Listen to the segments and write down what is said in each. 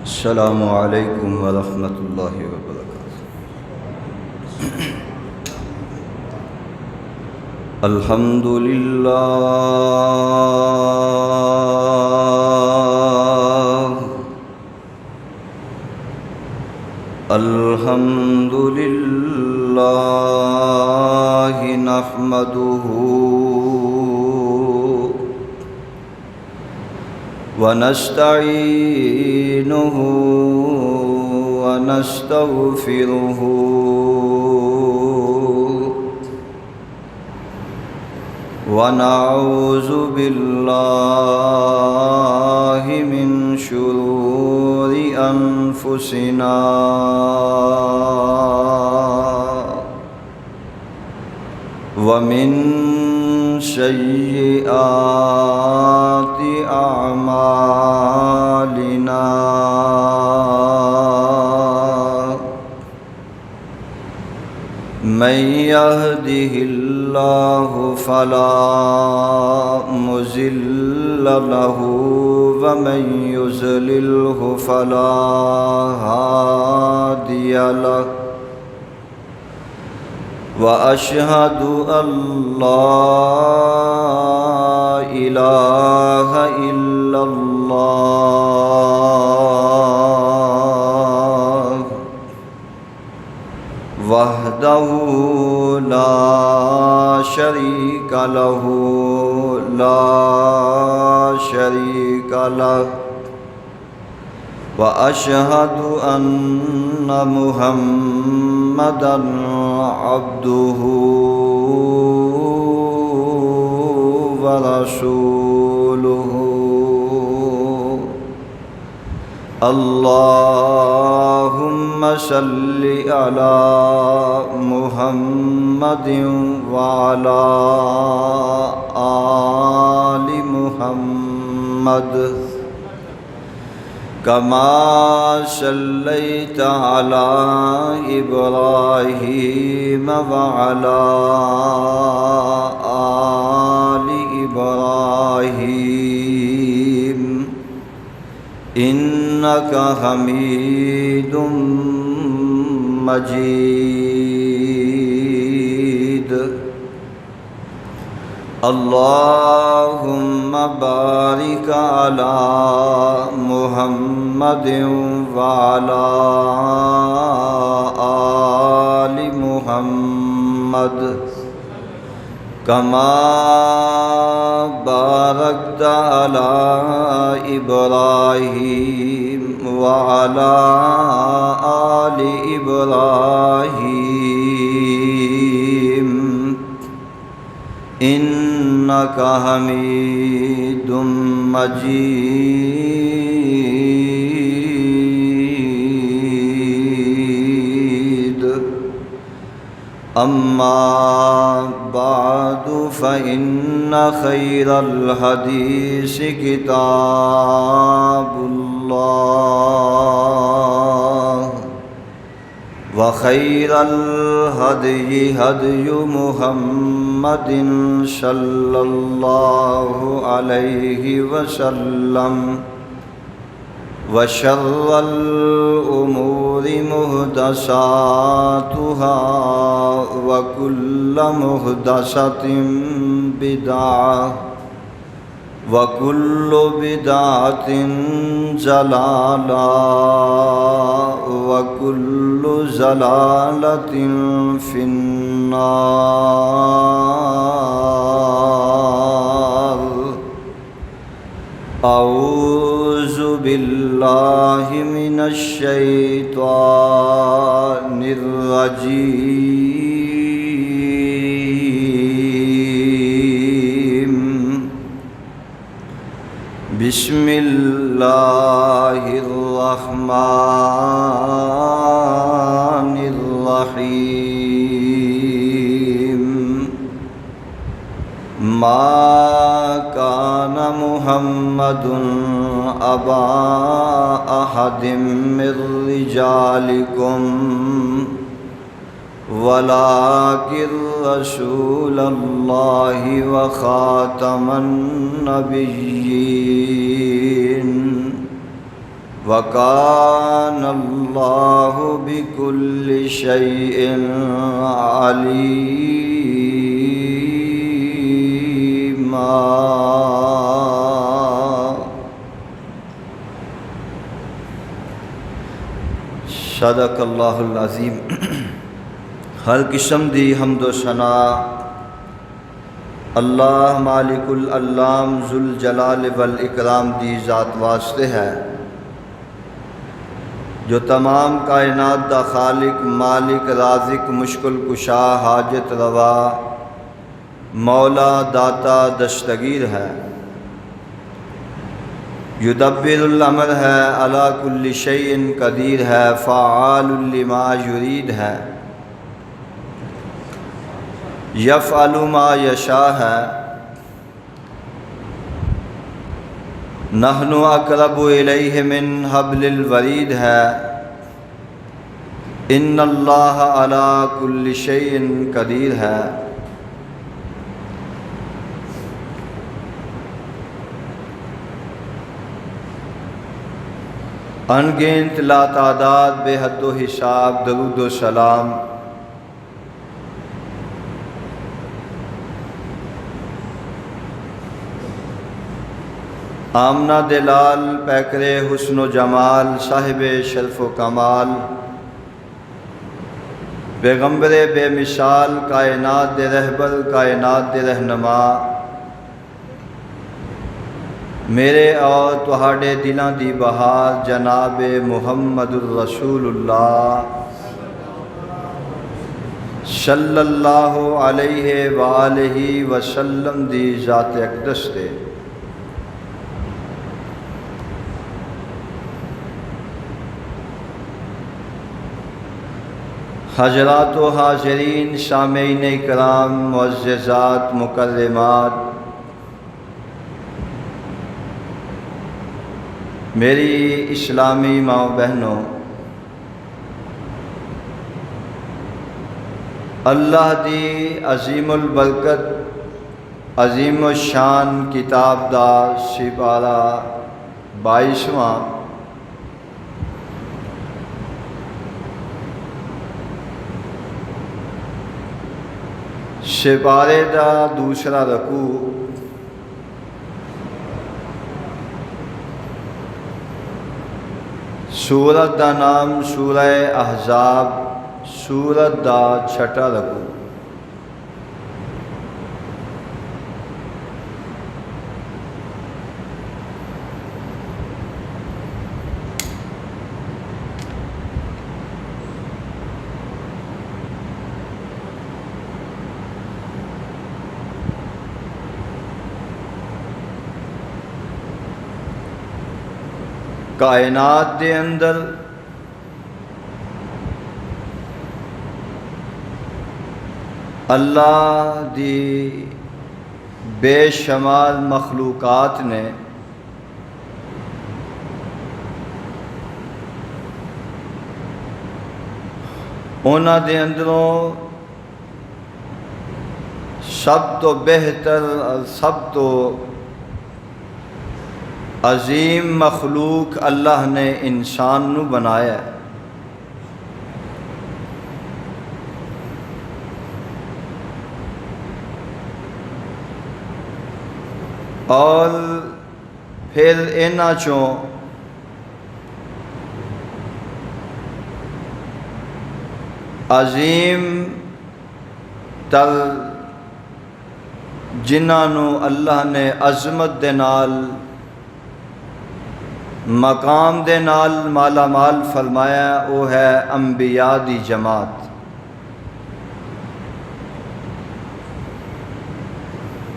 السلام علیکم ورحمۃ اللہ وبرکاتہ۔ الحمد للہ الحمد للہ نحمدہ ونستعینہ ونستغفرہ ونعوذ باللہ من شرور انفسنا ومن سیئات اعمالنا من يهده الله فلا مضل له ومن يضلله فلا هادي له وأشهد أن لا إله إلا الله وحده لا شريك له وأشهد أن محمدًا عبده ورسوله اللهم صل على محمد وعلى آل محمد كما صليت على إبراهيم وعلى آل إبراهيم إنك حميد مجيد اللهم بارك على محمد وعلى آل محمد كما باركت على إبراهيم وعلى آل إبراهيم إنك حميد مجيد أما بعد فإن خير الحديث كتاب الله وخير الهدي هدي محمد صلى الله عليه وسلم وشر الأمور محدثاتها وكل محدثة بدعة وكل بدعة ضلالة وكل ضلالة في النار أعوذ بالله من الشيطان الرجيم بسم الله الرحمن الرحيم ما كان محمد أبا أحد من رجالكم ولكن رسول الله وخاتم النبيين وَكَانَ اللَّهُ بِكُلِّ شَيْءٍ عَلِيمًا۔ صدق اللہ العظیم۔ ہر قسم دی حمد و ثنا اللہ مالک العلام ذوالجلال والاکرام دی ذات واسطے ہے، جو تمام کائنات دا خالق، مالک، رازق، مشکل کشا، حاجت روا، مولا، داتا، دستگیر ہے، یدبر الامر ہے، علی کل شیء قدیر ہے، فعال لما یرید ہے، یفعل ما یشاء ہے۔ نحن اقرب الیہ من حبل الورید ہے، ان اللہ علی کل شیء قدیر ہے۔ انگنت لا تعداد بے حد و حساب درود و سلام آمنہ دلال پیکر حسن و جمال صاحب شرف و کمال پیغمبر بے مثال کائنات دے رہبر کائنات دے رہنما میرے اور تہاڈے دلاں دی بہار جناب محمد الرسول اللہ صلی اللہ علیہ وآلہ وسلم دی ذات اقدس دے۔ حضرات و حاضرین، سامعین کرام، معززات، مکرمات، میری اسلامی ماں بہنوں، اللہ دی عظیم البرکت عظیم الشان کتاب دا سپارہ 22واں سپارے دا دوسرا رکوع سورت دا نام سورہ احزاب، سورت دا چھٹا رکوع۔ کائنات دے اندر اللہ دی بے شمار مخلوقات نے اونا دے اندروں سب تو بہتر اور سب تو عظیم مخلوق اللہ نے انسان نو بنایا ہے۔ اور پھر انہاں چوں عظیم تر جنہاں نو اللہ نے عظمت دے نال مقام دے نال مالا مال فرمایا، وہ ہے انبیاء دی جماعت۔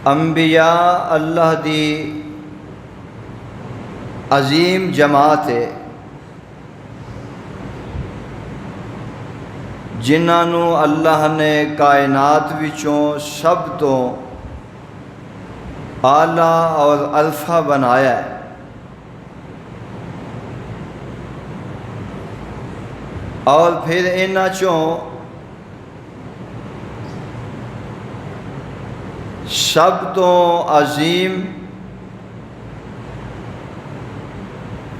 انبیاء اللہ دی عظیم جماعت ہے، جنہاں نو اللہ نے کائنات وچوں سب تو اعلیٰ اور الفا بنایا ہے۔ اور پھر انہاں چوں سب تو عظیم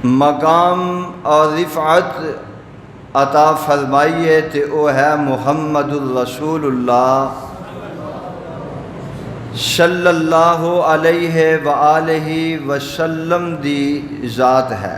مقام اور رفعت عطا فرمائیے تے او ہے محمد الرسول اللہ صلی اللہ علیہ وآلہ وسلم دی ذات ہے۔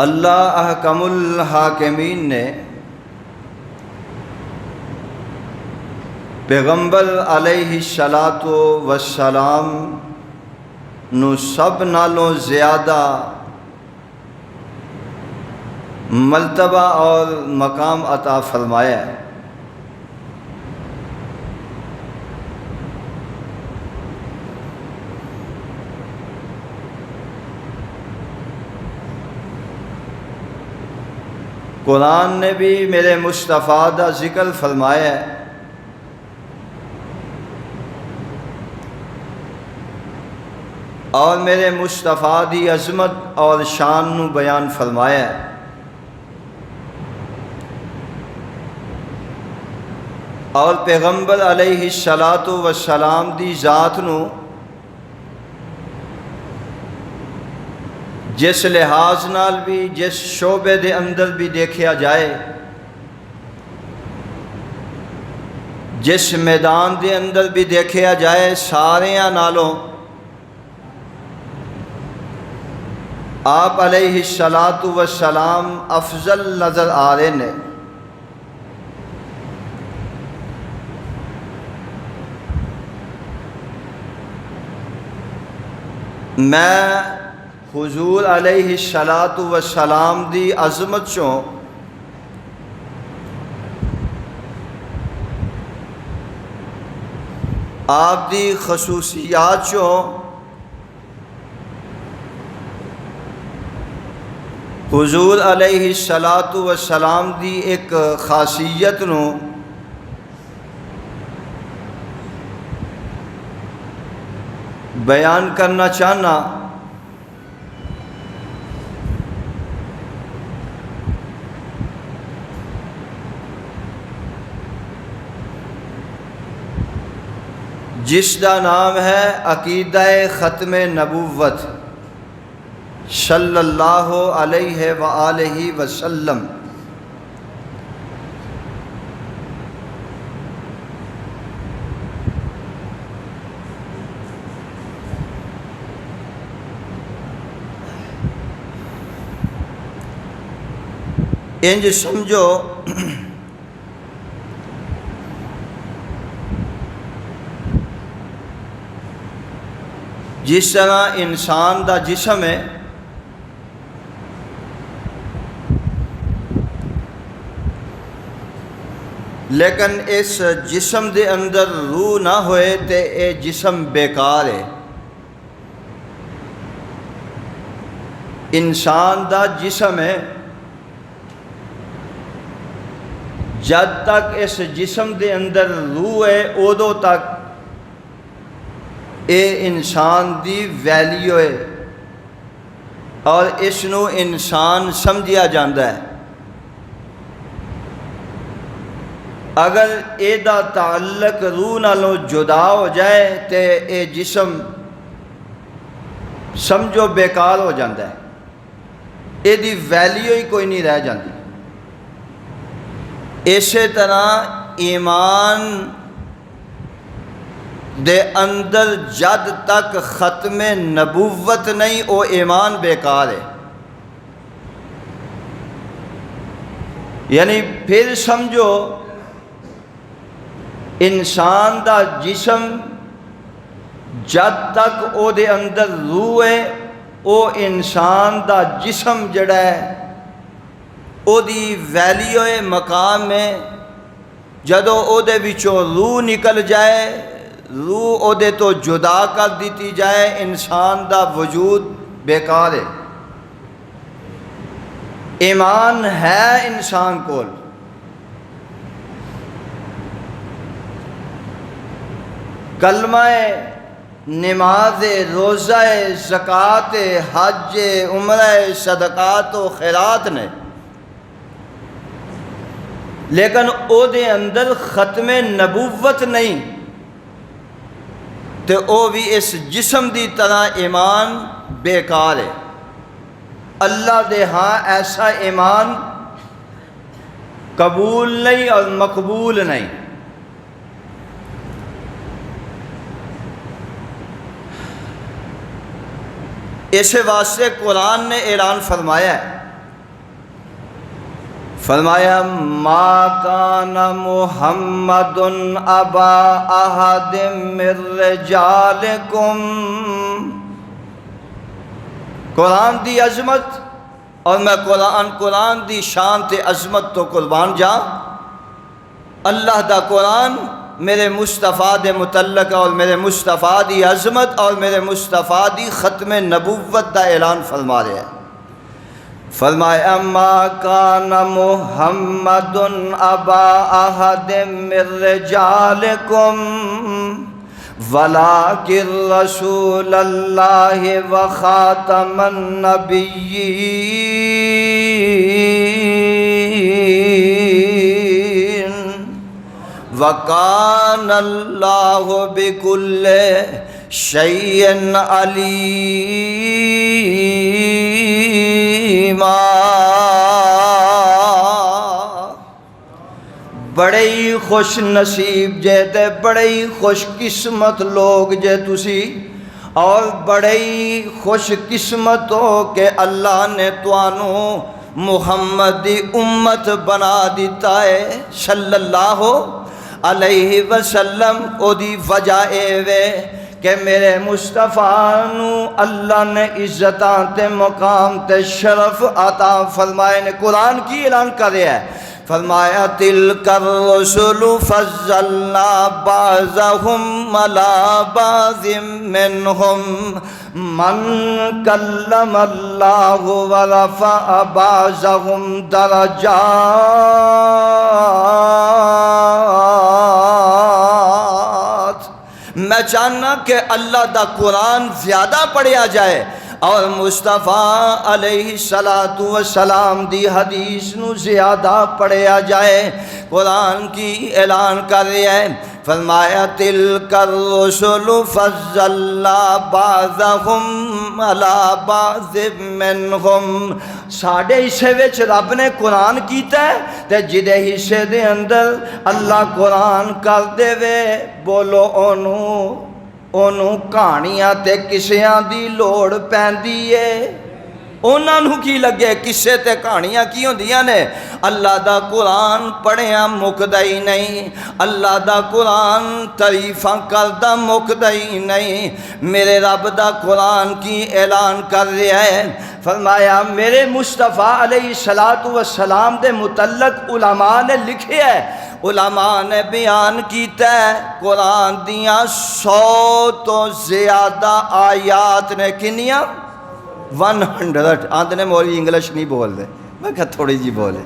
اللہ احکم الحاکمین نے پیغمبر علیہ الصلاۃ والسلام نو سب نالوں زیادہ مرتبہ اور مقام عطا فرمایا ہے۔ قرآن نے بھی میرے مصطفیٰ دا ذکر فرمایا ہے، اور میرے مصطفیٰ دی عظمت اور شان نو بیان فرمایا ہے۔ اور پیغمبر علیہ الصلاۃ والسلام دی ذات نو جس لحاظ نال بھی، جس شعبے دے اندر بھی دیکھیا جائے، جس میدان دے اندر بھی دیکھیا جائے، ساریاں نالوں آپ علیہ الصلاۃ والسلام افضل نظر آ رہے نے۔ میں حضور علیہ الصلاۃ والسلام دی عظمت چوں آپ دی خصوصیات چوں حضور علیہ الصلاۃ والسلام دی ایک خاصیت نو بیان کرنا چاہنا۔ جس دا نام ہے عقیدہ ختم نبوت صلی اللہ علیہ وآلہ وسلم۔ انج سمجھو جس طرح انسان دا جسم ہے، لیکن اس جسم دے اندر روح نہ ہوئے تے اے جسم بیکار ہے۔ انسان دا جسم ہے، جد تک اس جسم دے اندر روح ہے ادو تک اے انسان دی ویلیو ہے اور اس نو انسان سمجھیا جاندہ ہے۔ اگر اے دا تعلق روح نالوں جدا ہو جائے تے اے جسم سمجھو بیکار ہو جاندہ ہے، اے دی ویلیو ہی کوئی نہیں رہ جاندی۔ اسی طرح ایمان دے اندر جد تک ختم نبوت نہیں، او ایمان بیکار ہے۔ یعنی پھر سمجھو انسان دا جسم جد تک او دے اندر روح ہے، او انسان دا جسم جڑا ہے او دی ویلیو مقام ہے۔ جدو او دے وچوں روح نکل جائے، روح او دے تو جدا کر دیتی جائے، انسان دا وجود بیکار ہے۔ ایمان ہے انسان کول، کلمہ نماز روزہ زکات حج عمرہ صدقات و خیرات نے، لیکن او دے اندر ختم نبوت نہیں، تے او بھی اس جسم دی طرح ایمان بیکار ہے۔ اللہ دے ہاں ایسا ایمان قبول نہیں اور مقبول نہیں۔ اس واسطے قرآن نے اعلان فرمایا ہے، فرمایا ما کان محمد ابا احد من رجالکم۔ قرآن دی عظمت، اور میں قرآن دی شان تے عظمت تو قربان جا، اللہ دا قرآن میرے مصطفیٰ دے متعلق اور میرے مصطفیٰ دی عظمت اور میرے مصطفیٰ دی ختم نبوت دا اعلان فرما رہا ہے۔ فرمایا ما کان محمد ابا احد من رجالکم ولکن رسول اللہ وخاتم النبیین وکان اللہ بکل شیء علیما۔ بڑے ہی خوش نصیب جے تے بڑے ہی خوش قسمت لوگ جے تسی، اور بڑے ہی خوش قسمت ہو کہ اللہ نے توانوں محمد دی امت بنا دیتا ہے صلی اللہ علیہ وسلم۔ او دی وجہ اے وے کہ میرے مصطفیٰ نو اللہ نے عزتاں تے مقام تے شرف عطا فرمائے نے۔ قرآن کی اعلان کر رہا ہے، فرمایا تلک الرسل فضلنا بعضهم علی بعض منهم من کلم اللہ ورفع بعضهم درجات۔ میں چاہنا کہ اللہ دا قرآن زیادہ پڑھیا جائے اور مصطفیٰ علیہ السلام دی حدیث نو زیادہ پڑھیا جائے۔ قرآن کی اعلان کر رہا ہے، فرمایا تلک الرسل فضلنا بعضهم علی بعض منهم۔ ساڑھے حصے وچ رب نے قرآن کیتا ہے تے جدے حصے دے اندر اللہ قرآن کر دے وے، بولو انہوں کہانیاں تے کسیاں دی لوڑ پیندی ہے۔ انہاں نوں کی لگے کسے تے کہانیاں کی ہوندیاں نے؟ اللہ دا قرآن پڑھیاں مکدا ہی نہیں، اللہ دا قرآن تعریفاں کردا مکدا ہی نہیں۔ میرے رب دا قرآن کی اعلان کر رہا ہے، فرمایا میرے مصطفیٰ علیہ السلام دے متعلق علماء نے لکھے ہے، علماء نے بیان کیتا ہے، قرآن دیاں 100 تو زیادہ آیات نے۔ کنیاں؟ 100۔ آندھنے مولوی انگلش نہیں بول دے، میں کہا تھوڑی جی بولے۔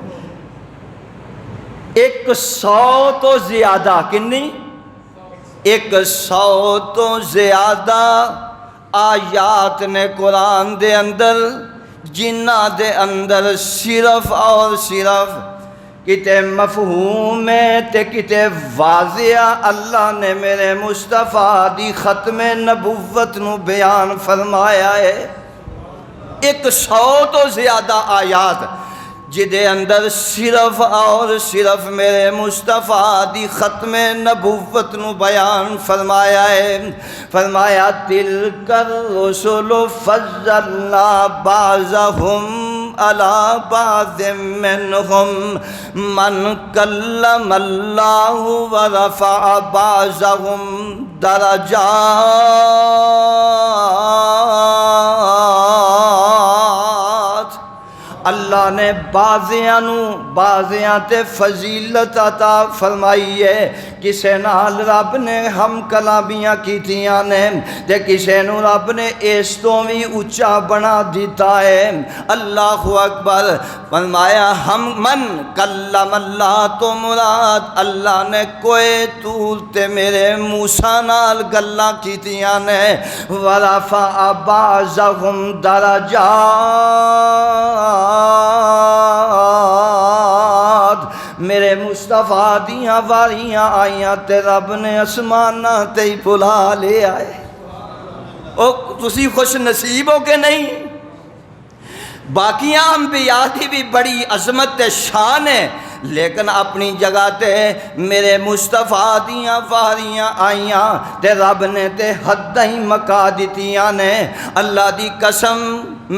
100 تو زیادہ، کنی؟ 100 تو زیادہ آیات نے قرآن دے اندر، جنہ دے اندر صرف اور صرف کتے مفہوم ہے تے کتے واضح اللہ نے میرے مصطفیٰ دی ختم نبوت نو بیان فرمایا ہے۔ 100 تو زیادہ آیات جدے اندر صرف اور صرف میرے مصطفیٰ دی ختم نبوت نو بیان فرمایا ہے۔ فرمایا تلک الرسل فضلنا بعضهم علی بعض منهم من کلم اللہ ورفع بعضهم درجات۔ اللہ نے بعضیاں تے فضیلت عطا فرمائی ہے، کسے نال رب نے ہم کلامیاں کیتیاں نے تے کسے نو رب نے اس تو بھی اچا بنا دیتا ہے۔ اللہ اکبر۔ فرمایا ہم من کلم اللہ تو مراد اللہ نے کوئی طور تے میرے موسیٰ نال گلاں کیتیاں نے، ورفع بعضهم درجات، میرے مصطفیٰ دیاں واریاں آئیاں تے رب نے اسمانہ تے ہی بلا لے آئے۔ او تسی خوش نصیب ہو کہ نہیں؟ باقیاں انبیاء دی بھی بڑی عظمت تے شان ہے، لیکن اپنی جگہ تے میرے مصطفیٰ دیاں واریاں آئیاں تے رب نے تے حداں ہی مکا دیتیاں نے۔ اللہ دی قسم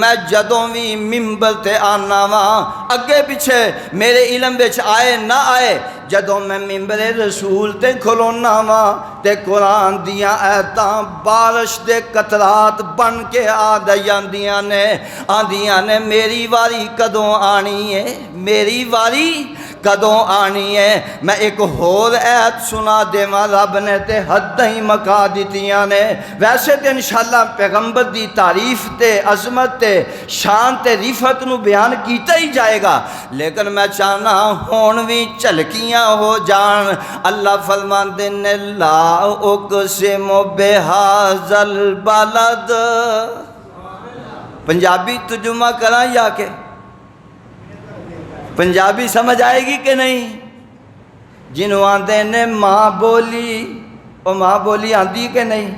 میں جدوں بھی ممبر تے آنا واں، اگے پیچھے میرے علم وچ آئے نہ آئے، جدوں میں ممبر رسول تے کھلونا واں تے قرآن دیاں آیتاں بارش دے قطرات بن کے آندیاں نے میری واری کدوں آنی ہے، میری واری کدوں آنی ہے۔ میں ایک ہور ایت سنا دیواں، رب نے تے حداں ہی مکا دیتیاں نے۔ ویسے تے انشاءاللہ پیغمبر دی تعریف تے عظمت تے شان تے رفعت نو بیان کیتا ہی جائے گا، لیکن میں چاہنا ہون بھی جھلکیاں ہو جان۔ اللہ فرماندے نے لا اقسم بہذا البلد، پنجابی ترجمہ کراں یا کہ پنجابی سمجھ آئے گی کہ نہیں؟ جنہوں آندے نے ماں بولی، وہ ماں بولی آندی کہ نہیں؟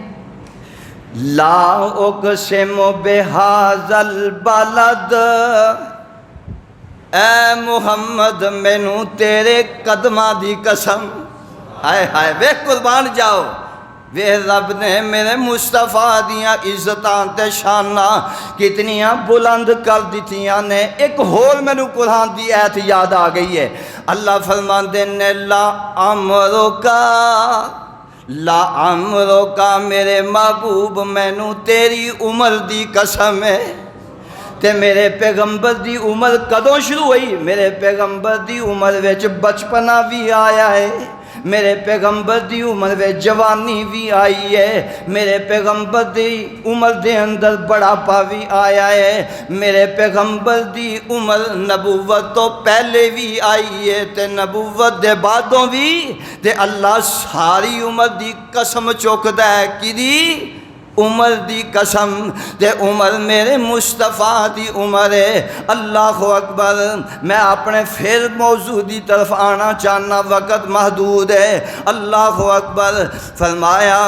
لا اقسم بہذا البلد، اے محمد مینوں تیرے قدماں دی قسم، ہائے ہائے وے قربان جاؤ، وے رب نے میرے مصطفیٰ دیاں عزتاں تے شاناں کتنیاں بلند کر دیتیاں نے۔ ایک ہور مینوں قرآن دی آیت یاد آ گئی ہے، اللہ فرماندے نے لا عمرکا میرے محبوب مینوں تیری عمر دی قسم ہے۔ تے میرے پیغمبر دی عمر کدوں شروع ہوئی؟ میرے پیغمبر دی عمر وچ بچپنا بھی آیا ہے، میرے پیغمبر دی عمر وچ جوانی بھی آئی ہے، میرے پیغمبر دی عمر دے اندر بڑھاپا بھی آیا ہے، میرے پیغمبر دی عمر نبوت تو پہلے بھی آئی ہے تے نبوت دے بعدوں بھی، تے اللہ ساری عمر دی قسم چوکدا ہے، کدی عمر دی قسم، تے عمر میرے مصطفیٰ دی عمر ہے۔ اللہ اکبر۔ میں اپنے پھر موضوع دی طرف آنا چاہنا، وقت محدود ہے۔ اللہ اکبر۔ فرمایا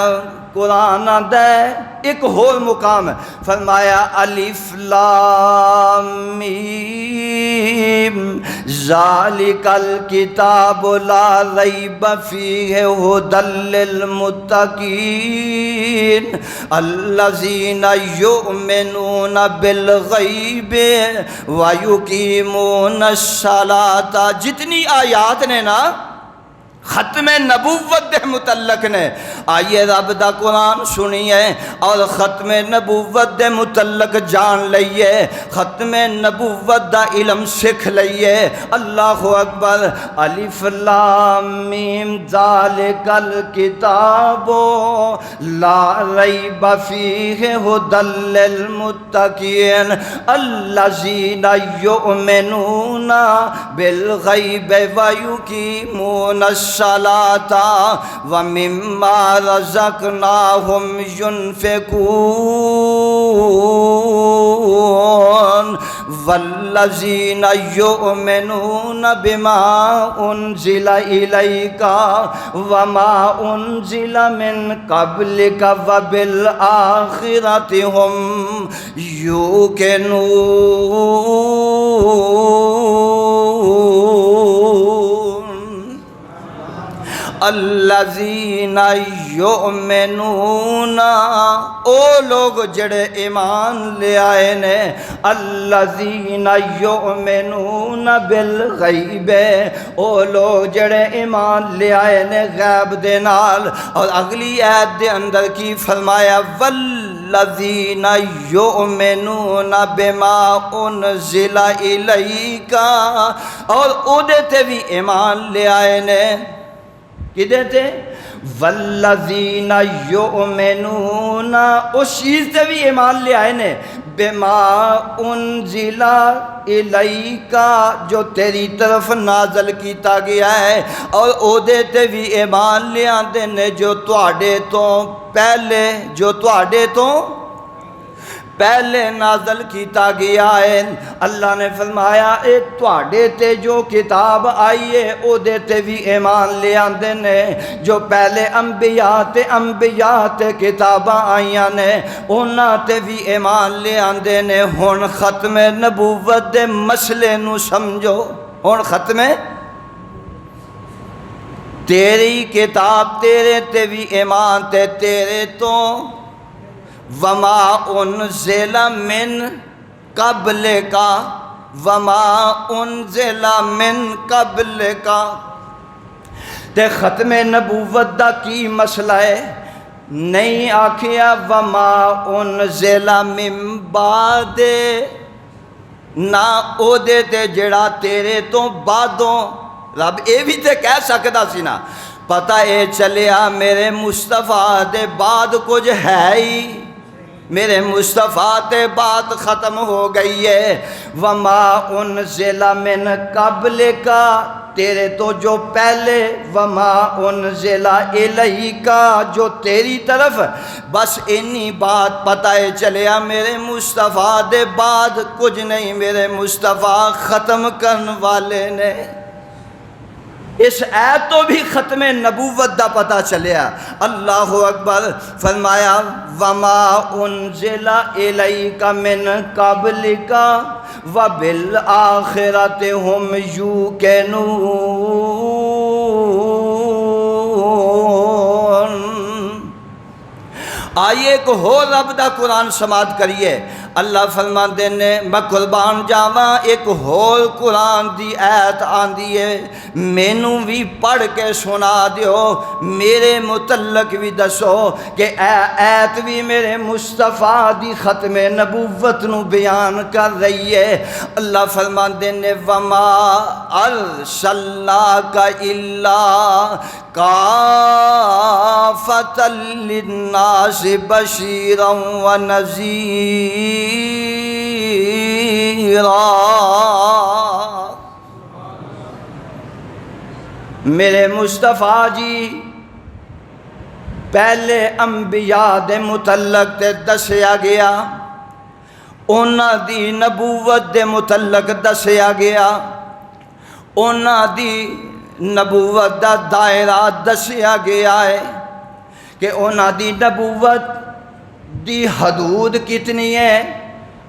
قرآن آندا ہے ایک اور مقام، فرمایا الف لام میم ذالک الکتاب لا ریب فیہ ھدی للمتقین الذین یؤمنون بالغیب ویقیمون الصلاۃ۔ جتنی آیات نے نا ختم نبوت دے متعلق نے، آئیے رب دا قرآن سنیے اور ختم نبوت دے متعلق جان لئیے، ختم نبوت دا علم سکھ لئیے۔ اللہ اکبر۔ الف لام میم ذالک الکتاب لا ریب فیہ ھدی للمتقین الذین یؤمنون بالغیب ویقیمون الصلاۃ ومما رزقناہم ينفقون والذین یؤمنون بما انزل الیک وما انزل من قبلک وبالآخرۃ ہم یوقنون۔ الذین یؤمنون، او لوگ جڑے ایمان لے آئے نے، الذین یؤمنون بالغیب، او لوگ جڑے ایمان لے آئے نے غیب دے نال۔ اور اگلی آیت دے اندر کی فرمایا والذین یؤمنون بما انزل الیک، اور او دے تے بھی ایمان لے آئے نے، کدے تے؟ والذین یؤمنون، اس چیز تے بھی ایمان لے آئے نے، بما انزل الیک، جو تیری طرف نازل کیتا گیا ہے، اور او دے تے بھی ایمان لے آندے نے جو تواڈے تو پہلے نازل کیتا گیا ہے۔ اللہ نے فرمایا اے تواڈے تے جو کتاب آئی ہے او دے تے بھی ایمان لے آندے نے، جو پہلے انبیاء تے کتاباں آئیاں نے انہاں تے بھی ایمان لے آندے نے۔ ہن ختم نبوت دے مسئلے نو سمجھو، ہن ختم تیری کتاب تیرے تے بھی ایمان تے تیرے تو وما انزل من قبلک، وما انزل من قبلک، تے ختم نبوت دا کی مسئلہ ہے؟ نہیں آکھیا وما انزل من بعد، نہ او دے تے جڑا تیرے تو بعدوں، رب اے بھی تے کہہ سکدا سی نا، پتہ اے چلیا میرے مصطفیٰ دے بعد کچھ ہے ہی، میرے مصطفیٰ تے بات ختم ہو گئی ہے۔ وما انزل من قبلک، تیرے تو جو پہلے، وما انزل الیک، جو تیری طرف، بس انی بات پتہ ہے چلیا میرے مصطفیٰ دے بعد کچھ نہیں، میرے مصطفیٰ ختم کرن والے نے۔ اس آیت تو بھی ختم نبوت دا پتہ چلیا۔ اللہ اکبر، فرمایا وما انزل الیک من قبلک وبالآخرۃ ہم یوقنون۔ آئیے ایک ہو رب دا قرآن سماعت کریے۔ اللہ فرماندے نے میں قربان جاواں ایک ہور قرآن دی آیت آندی ہے، مینوں بھی پڑھ کے سنا دیو، میرے متعلق بھی دسو کہ اے آیت بھی میرے مصطفیٰ دی ختم نبوت نو بیان کر رہی ہے۔ اللہ فرماندے نے وما ارسلناک الا کافۃ للناس بشیرا ونذیرا۔ میرے مصطفیٰ جی پہلے انبیاء دے متعلق تے دسیا گیا، انہاں دی نبوت دے متعلق دسیا گیا، انہاں دی نبوت دا دائرہ دسیا گیا ہے کہ انہاں دی نبوت دی حدود کتنی ہے،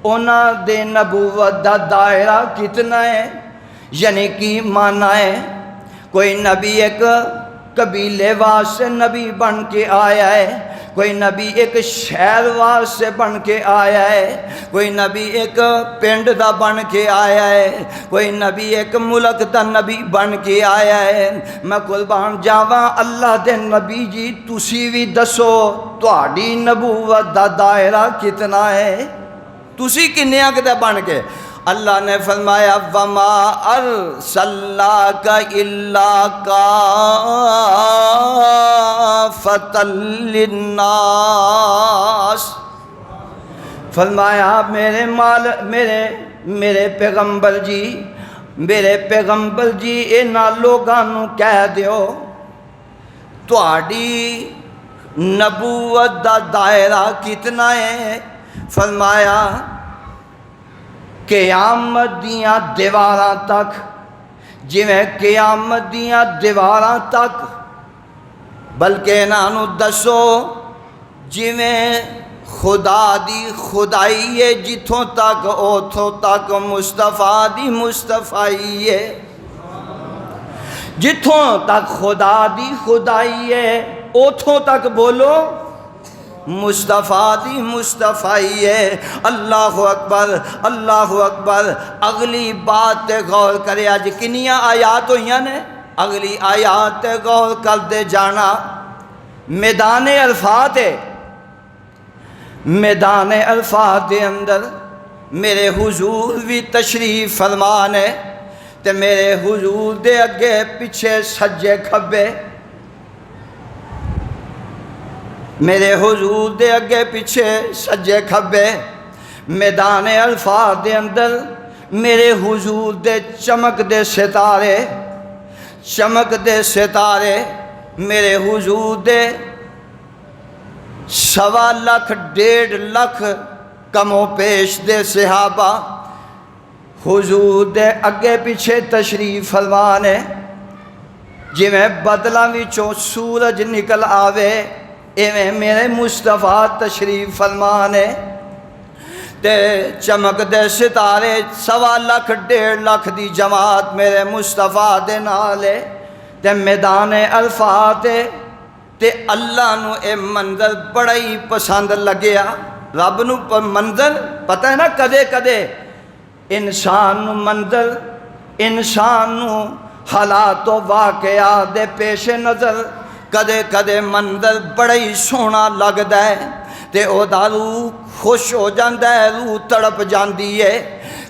انہاں دے نبوت دا دائرہ کتنا ہے، یعنی کی معنی ہے کوئی نبی ایک قبیلے واسطے نبی بن کے آیا ہے، کوئی نبی ایک شہر واسطے بن کے آیا ہے، کوئی نبی ایک پنڈ دا بن کے آیا ہے، کوئی نبی ایک ملک دا نبی بن کے آیا ہے۔ میں قربان جاواں اللہ دے نبی جی تسی بھی دسو تہاڈی نبوت دا دائرہ کتنا ہے، تسی کنیاں کتے بن کے؟ اللہ نے فرمایا وما ارسلناک الا کافۃ للناس، فرمایا میرے پیغمبر جی انہاں لوگاں نو کہہ دیو تہاڈی نبوت دا دائرہ کتنا ہے؟ فرمایا قیامت دیاں دیواراں تک، جویں قیامت دیاں دیواراں تک، بلکہ انہاں دسو جویں خدا دی خدائی ہے جتھوں تک اوتھوں تک مصطفیٰ دی مصطفائی ہے، جتھوں تک خدا دی خدائی ہے اوتھوں تک بولو مصطفیٰ دی مصطفائی ہے۔ اللہ اکبر، اللہ اکبر۔ اگلی بات تے غور کرے، آج کنیاں آیات ہوئیاں نے، اگلی آیات تے غور کر دے جانا۔ میدان عرفات ہے، میدان عرفات دے اندر میرے حضور بھی تشریف فرمان ہے تے میرے حضور دے اگے پیچھے سجے کھبے، میرے حضور دے اگے پیچھے سجے کھبے میدان عرفات دے اندر میرے حضور دے چمک دے ستارے، چمک دے ستارے میرے حضور دے 1.25 لاکھ 1.5 لاکھ کم و پیش دے صحابہ حضور دے اگے پیچھے تشریف فرمان ہے، جی میں بدلاں وچوں سورج نکل آوے ایویں میرے مصطفیٰ تشریف فرمان ہے تے چمک دے ستارے 1.25 لاکھ 1.5 لاکھ دی جماعت میرے مصطفیٰ دے نال ہے تے میدان عرفات تے اللہ نو اے منظر بڑا ہی پسند لگیا۔ رب نو پر منظر پتہ ہے نا، کدے کدے انسان نو منظر، انسان نو حالات و واقعات دے پیش نظر کدے کدے منظر بڑا ہی سونا لگدا ہے تے او دا روح خوش ہو جاندا ہے، روح تڑپ جاندی ہے،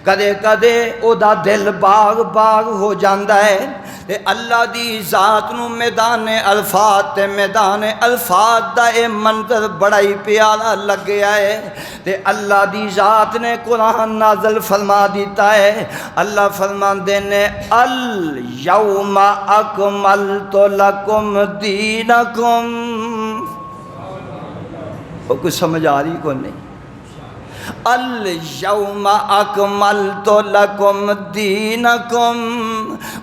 کدے کدے او دا دل باغ باغ ہو جاندا ہے تے اللہ دی ذات نو میدان عرفات تے میدان عرفات دا اے منظر بڑا ہی پیارا لگیا ہے تے اللہ دی ذات نے قرآن نازل فرما دیتا ہے۔ اللہ فرماندے نے الیوم اکملت لکم دینکم، وہ کچھ سمجھ آ رہی کو نہیں؟ الیوم اکملت لکم دینکم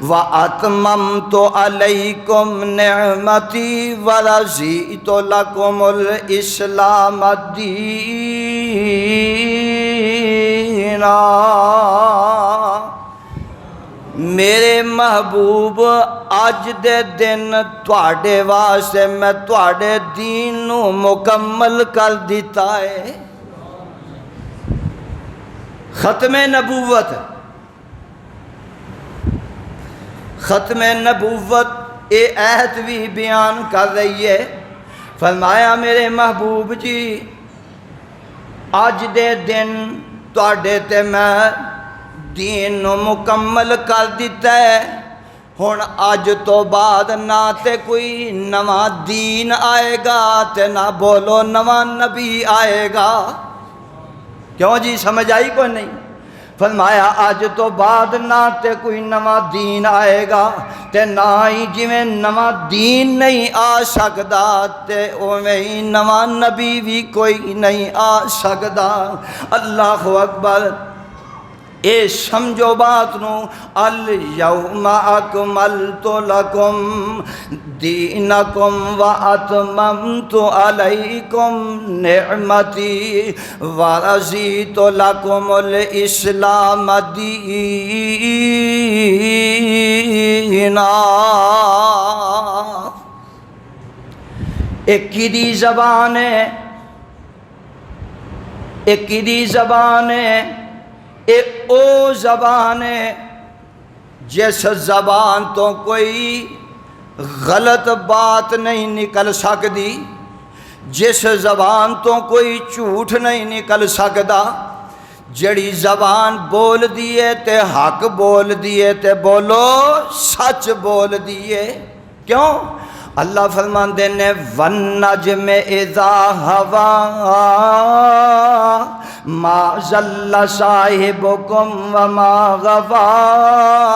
واتممت علیکم نعمتی ورضیت لکم الاسلام دینا۔ میرے محبوب اج دے دن تواڈے واسطے میں تواڈے دین نو مکمل کر دیتا ہے۔ ختم نبوت، ختم نبوت اے عہد بھی بیان کر رہی ہے۔ فرمایا میرے محبوب جی اج دے دن تواڈے تے میں دین نو مکمل کر دیتا ہے، ہن اج تو بعد نہ تے کوئی نواں دین آئے گا تے نہ بولو نواں نبی آئے گا۔ کیوں جی سمجھ آئی کوئی نہیں؟ فرمایا اج تو بعد نہ تے کوئی نواں دین آئے گا تے نہ ہی جویں نواں دین نہیں آ سکدا تے اوویں ہی نواں نبی بھی کوئی نہیں آ سکدا۔ اللہ اکبر، اے سمجھو بات نو، الیوم اکملت لکم دینکم واتممت علیکم نعمتی ورضیت لکم الاسلام دینا۔ ایک کی زبان ہے، ایک کی زبان ہے، اے او زبان ہے جس زبان تو کوئی غلط بات نہیں نکل سکتی، جس زبان تو کوئی جھوٹ نہیں نکل سکتا، جڑی زبان بول دیے تے حق بول دیے تے بولو سچ بول دیے۔ کیوں؟ اللہ فرماندے نے وَالنَّجْمِ إِذَا هَوَىٰ مَا ضَلَّ صَاحِبُكُمْ وَمَا غَوَىٰ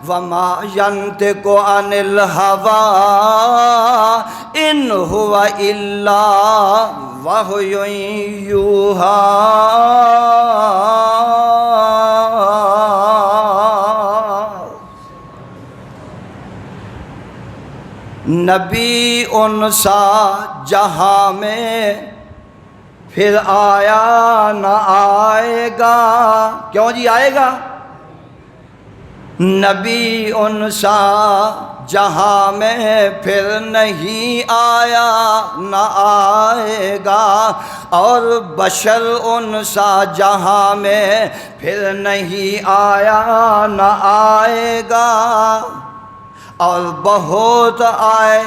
وَمَا يَنطِقُ عَنِ الْهَوَىٰ إِنْ هُوَ إِلَّا وَحْيٌ يُوحَىٰ۔ نبی ان سا جہاں میں پھر آیا نہ آئے گا۔ کیوں جی آئے گا؟ نبی ان سا جہاں میں پھر نہیں آیا نہ آئے گا، اور بشر ان سا جہاں میں پھر نہیں آیا نہ آئے گا، اور بہت آئے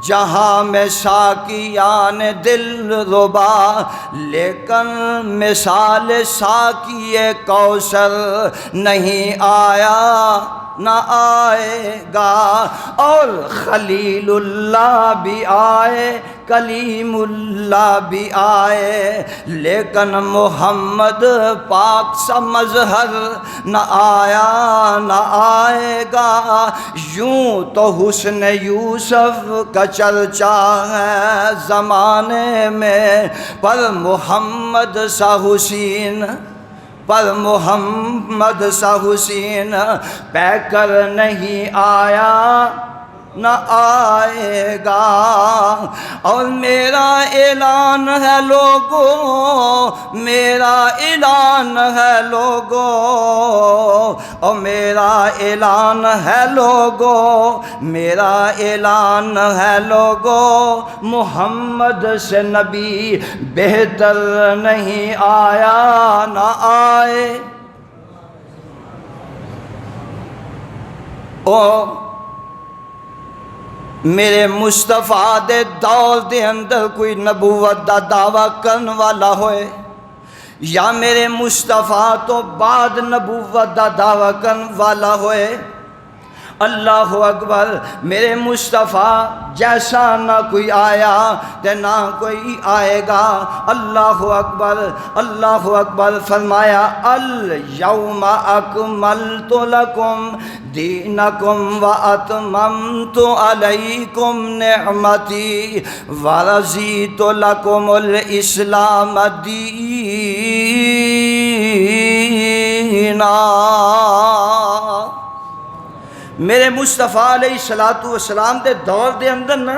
جہاں میں ساقیان دل ربا، لیکن مثال ساقی کوثر نہیں آیا نہ آئے گا، اور خلیل اللہ بھی آئے کلیم اللہ بھی آئے، لیکن محمد پاک سا مظہر نہ آیا نہ آئے گا۔ یوں تو حسن یوسف کا چرچا ہے زمانے میں، پر محمد سا حسین، پر محمد سا حسین پہ کر نہیں آیا نہ آئے گا۔ اور میرا اعلان ہے لوگو، میرا اعلان ہے لوگو، اور میرا اعلان ہے لوگو، میرا اعلان ہے لوگو، محمد سے نبی بہتر نہیں آیا نہ آئے۔ او میرے مصطفیٰ دے دور دے اندر کوئی نبوت دا دعویٰ کرن والا ہوئے، یا میرے مصطفیٰ تو بعد نبوت دا دعویٰ کرن والا ہوئے، اللہ اکبر، میرے مصطفیٰ جیسا نہ کوئی آیا تے نہ کوئی آئے گا۔ اللہ اکبر، اللہ اکبر، فرمایا الیوم اکملت لکم دینکم واتممت علیکم نعمتی ورضیت لکم الاسلام دینا۔ میرے مصطفیٰ علیہ السلام دے دور دے اندر نا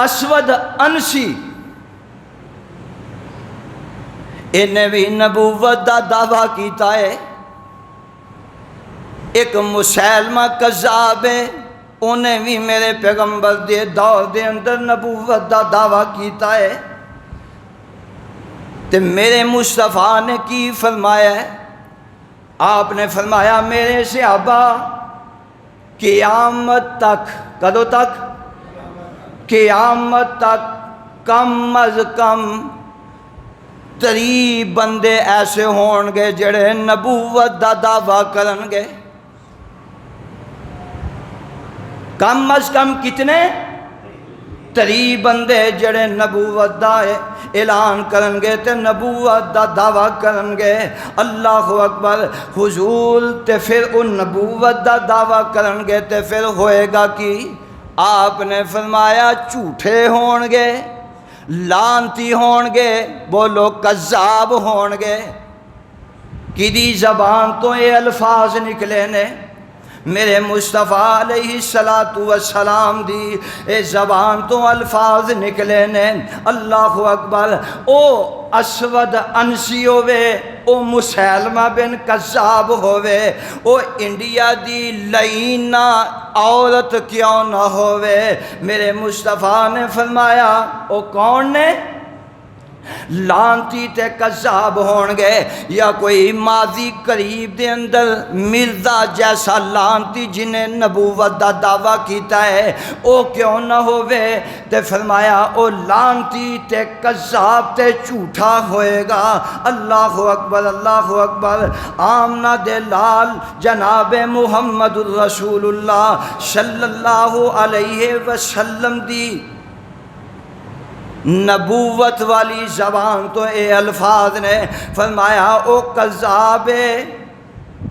اسود انسی انہیں بھی نبوت دا دعویٰ کیتا ہے، ایک مسیلمہ کذاب ہے، انہیں بھی میرے پیغمبر دے دور دے اندر نبوت دا دعویٰ کیتا ہے، تے میرے مصطفیٰ نے کی فرمایا ہے؟ آپ نے فرمایا میرے صحابہ قیامت تک، کدو تک؟ قیامت تک کم از کم 3 بندے ایسے ہون گے جڑے نبوت دا دعویٰ کرن گے۔ کم از کم کتنے؟ 3 بندے جڑے نبوت دا اعلان کرن گے تے نبوت دا دعویٰ کرن گے۔ اللہ اکبر، حضور تے پھر ان نبوت دا دعویٰ کرن گے تے پھر ہوئے گا کی؟ آپ نے فرمایا جھوٹے ہون گے، لانتی ہون گے، بولو کذاب ہون گے۔ کدی زبان تو یہ الفاظ نکلے نے؟ میرے مصطفیٰ علیہ السلام دی اے زبان تو الفاظ نکلے نے۔ اللہ اکبر، او اسود انسی ہوئے، او مسیلمہ بن کذاب ہوئے، او انڈیا دی لعینہ عورت کیوں نہ ہوئے، میرے مصطفیٰ نے فرمایا او کون نے؟ لانتی تے کذاب ہون گے، یا کوئی ماضی قریب دے اندر مرزا جیسا لانتی جنہیں نبوت دا دعویٰ کیتا ہے او کیوں نہ ہوئے؟ تے فرمایا او لانتی تے کذاب تے جھوٹا ہوئے گا۔ اللہ اکبر، اللہ اکبر۔ آمنہ دے لال جناب محمد الرسول اللہ صلی اللہ علیہ وسلم دی نبوت والی زبان تو اے الفاظ نے۔ فرمایا او کذاب،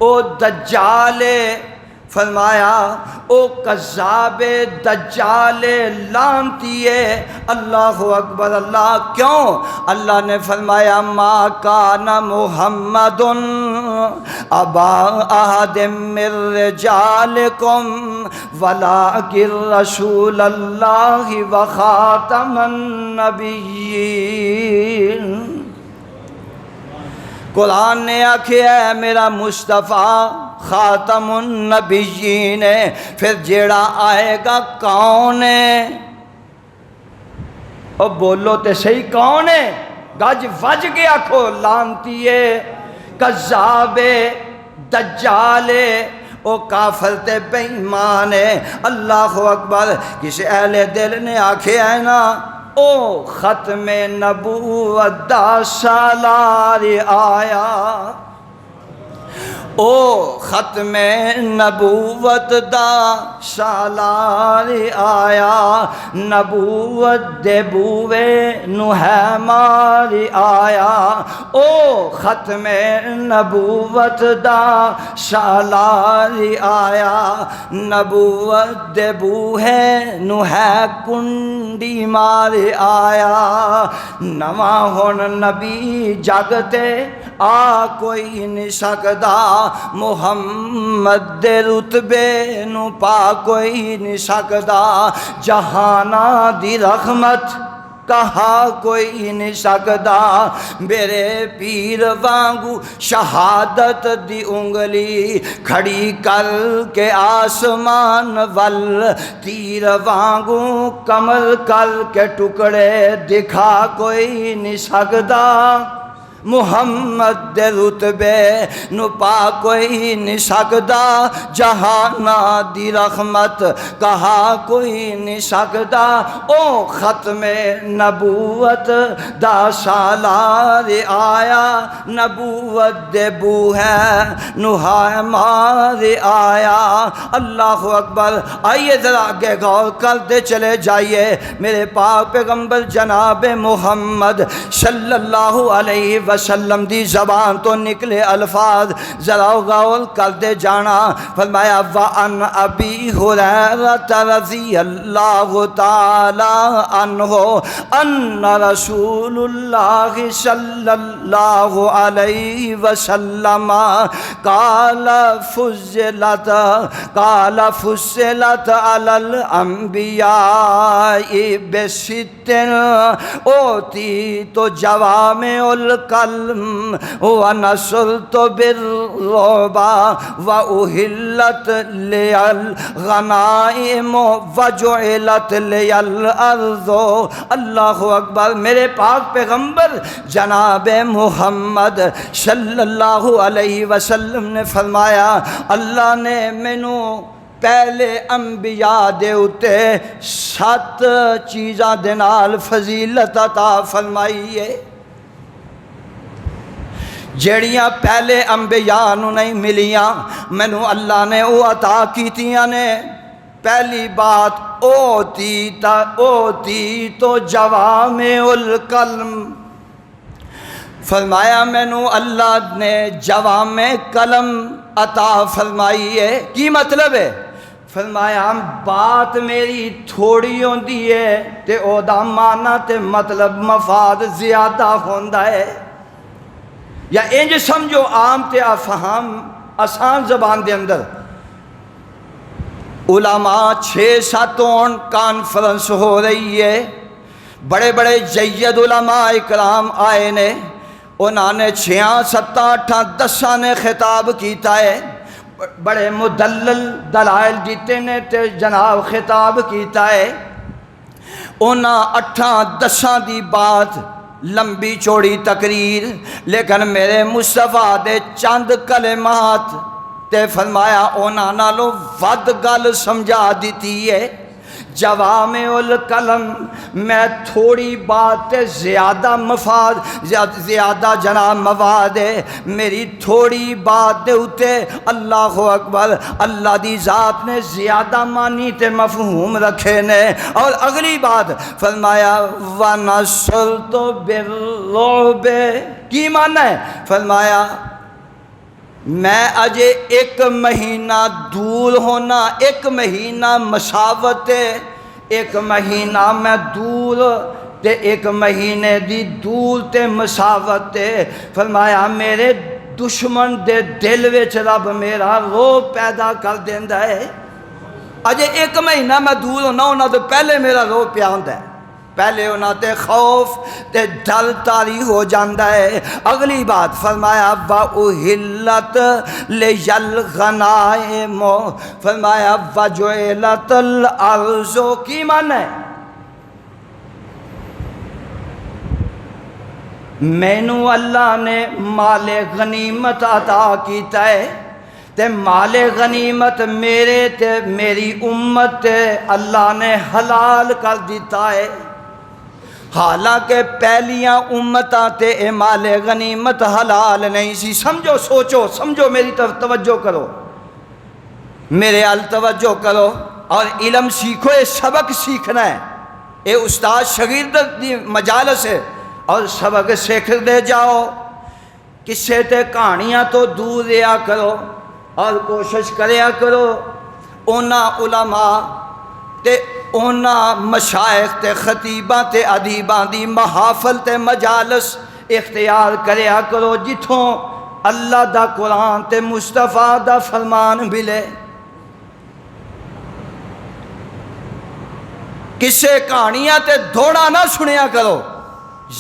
او دجال، فرمایا او کذاب دجال لعنتی ہے۔ اللہ اکبر، اللہ کیوں؟ اللہ نے فرمایا ما کان محمد ابا احد من رجالکم ولکن رسول اللہ وخاتم النبیین۔ قرآن نے آکھیا ہے میرا مصطفیٰ خاتم النبیین ہے، پھر جیڑا آئے گا کون ہے؟ او بولو تے صحیح کون ہے؟ گج وج کے آکھو لعنتی ہے، کذاب ہے، دجال ہے، او کافر تے بے ایمان ہے۔ اللہ اکبر۔ کسی اہل دل نے آکھے ہے نا او ختم نبوت دا سالار آیا، او ختم نبوت دا سالار آیا، نبوت دے بوے نو ہے مار آیا، او ختم نبوت دا سالار آیا، نبوت دے بوے نو ہے کنڈی مار آیا، نواں ہن نبی جگتے آ کوئی نہیں سکدا، محمد دے رتبے نو پا کوئی نہیں سکدا، جہانا دی رحمت کہا کوئی نہیں سکدا، میرے پیر وانگو شہادت دی انگلی کھڑی کر کے آسمان ول، تیر وانگو کمر کر کے ٹکڑے دکھا کوئی نہیں سکدا، محمد دے رتبے نو پا کوئی نہیں سکدا، جہانا دی رحمت کہا کوئی نہیں سکدا، او ختم نبوت دا سالار آیا، نبوت دے بوہے نو ہے مار آیا۔ اللہ اکبر۔ آئیے ذرا آگے غور کرتے چلے جائیے، میرے پاک پیغمبر جناب محمد صلی اللہ علیہ وسلم دی زبان تو نکلے الفاظ ذرا غور کرتے جانا۔ فرمایا وَأَنْ أَبِي هُرَيْرَةَ رضی اللہ تعالی عنہ ان رسول اللہ صلی اللہ علیہ وسلم قال فصلت علی الانبیاء بست اوتیت جوامع الکلم ونصرت بالرعب واحلت لی الغنائم وجعلت لی الارض۔ اللہ اکبر۔ میرے پاک پیغمبر جناب محمد صلی اللہ علیہ وسلم نے فرمایا اللہ نے مینوں پہلے انبیاء دے اتے 7 چیزاں دے نال فضیلت عطا فرمائی ہے جیڑیاں پہلے انبیاء نو نہیں ملیاں، مینوں اللہ نے او عطا کیتیاں نے۔ پہلی بات اوتی تو جوامع الکلم، فرمایا مینوں اللہ نے جوامع کلم عطا فرمائی ہے۔ کی مطلب ہے؟ فرمایا بات میری تھوڑی ہوندی ہے تے او دا معنی تے مطلب مفاد زیادہ ہوندا ہے، یا انج سمجھو عام تے افہام آسان زبان دے اندر علماء 6-7 کانفرنس ہو رہی ہے، بڑے بڑے جید علماء اکرام آئے نے، انہوں نے 6 7 8 10 نے خطاب کیتا ہے، بڑے مدلل دلائل دیتے نے تے جناب خطاب کیتا ہے۔ انہاں 8 10 دی بات لمبی چوڑی تقریر، لیکن میرے مصطفیٰ دے چند کلمات تے فرمایا انہاں نالوں ود گل سمجھا دیتی ہے۔ جوامع الکلم، میں تھوڑی بات تے زیادہ مفاد زیادہ جناب مواد ہے، میری تھوڑی بات دے اتے اللہ اکبر اللہ دی ذات نے زیادہ معنی تے مفہوم رکھے نے۔ اور اگلی بات فرمایا وَنَصْرْتُ بِالرُّعْبِ، کی معنی ہے؟ فرمایا میں اجے 1 مہینہ دور ہونا، 1 مہینہ مساوت، 1 مہینہ میں دور تے 1 مہینے دی دور تے مساوت۔ فرمایا میرے دشمن دے دل وچ رب میرا روح پیدا کر دیندا ہے، اجے 1 مہینہ میں دور ہونا، انہاں تو پہلے میرا روح پیا ہوندا ہے، پہلے انہاں تے خوف تے ڈر طاری ہو جاندہ ہے۔ اگلی بات فرمایا وَأُحِلَّتْ لِيَ الْغَنَائِمُ، فرمایا وَجُعِلَتِ الْأَرْضُ، کی معنی ہے؟ مینوں اللہ نے مال غنیمت عطا کیتا ہے تے مال غنیمت میرے تے میری امت تے اللہ نے حلال کر دیتا ہے، حالانکہ پہلیاں امتاں تے اے مال غنیمت حلال نہیں سی۔ سمجھو، سوچو، سمجھو، میری طرف توجہ کرو، میرے ال توجہ کرو اور علم سیکھو۔ یہ سبق سیکھنا ہے، یہ استاد شاگرد دی مجالس ہے، اور سبق سیکھ دے جاؤ۔ قصے تے کہانیاں تو دور رہا کرو اور کوشش کریا کرو اونا علماء تے اونا مشائخ تے خطیباں تے ادیباں دی محافل تے مجالس اختیار کریا کرو جتھوں اللہ دا قرآن تے مصطفیٰ دا فرمان ملے۔ کسے کہانیاں تے دوڑا نہ سنیا کرو،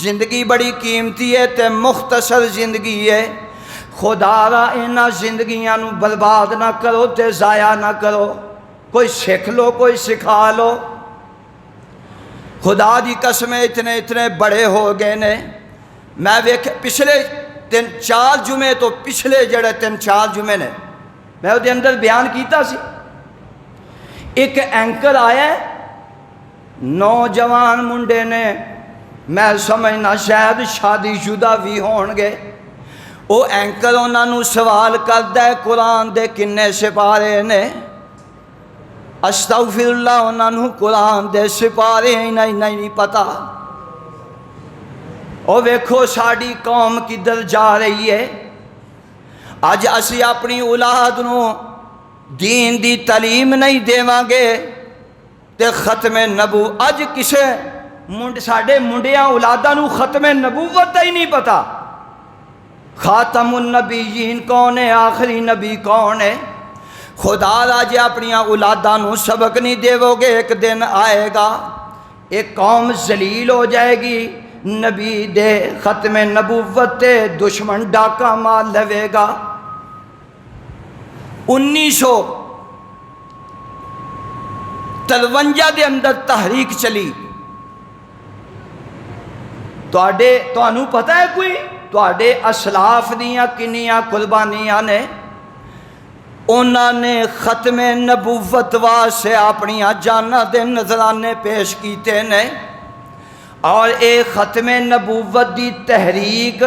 زندگی بڑی قیمتی ہے تے مختصر زندگی ہے، خدا را انہاں زندگیاں نو برباد نہ کرو تے ضائع نہ کرو۔ کوئی سیکھ لو، کوئی سکھا لو۔ خدا دی قسمیں اتنے بڑے ہو گئے نے، میں پچھلے 3-4 جمعے تو پچھلے جڑے 3-4 جمعے نے میں وہ اندر بیان کیتا سی، ایک اینکر آیا ہے، نوجوان منڈے نے، میں سمجھنا شاید شادی شدہ بھی ہون گے، وہ اینکر انہاں نو سوال کردا ہے قرآن دے کنے سپارے نے؟ استغفر اللہ، انہاں نو قرآن دے سپارے ہی نہیں پتا۔ او ویکھو ساڈی قوم کدھر جا رہی ہے۔ اج اسی اپنی اولاد نو دین دی تعلیم نہیں دیواں گے تے ختم اج کسے ساڈے منڈیاں اولاداں نو ختم نبوت دا ہی نہیں پتا۔ خاتم النبیین کون ہے؟ آخری نبی کون ہے؟ خدا راجے اپنی اولاداں نو سبق نہیں دیو گے، ایک دن آئے گا ایک قوم ذلیل ہو جائے گی، نبی دے ختم نبوت تے دشمن ڈاکہ مار لوے گا۔ 1953 دے اندر تحریک چلی، تانوں پتہ ہے کوئی تواڈے اسلاف دیاں کنیاں قربانیاں نے؟ انہاں نے ختم نبوت واسطے اپنیاں جاناں دے نذرانے پیش کیتے نے، اور اے ختم نبوت دی تحریک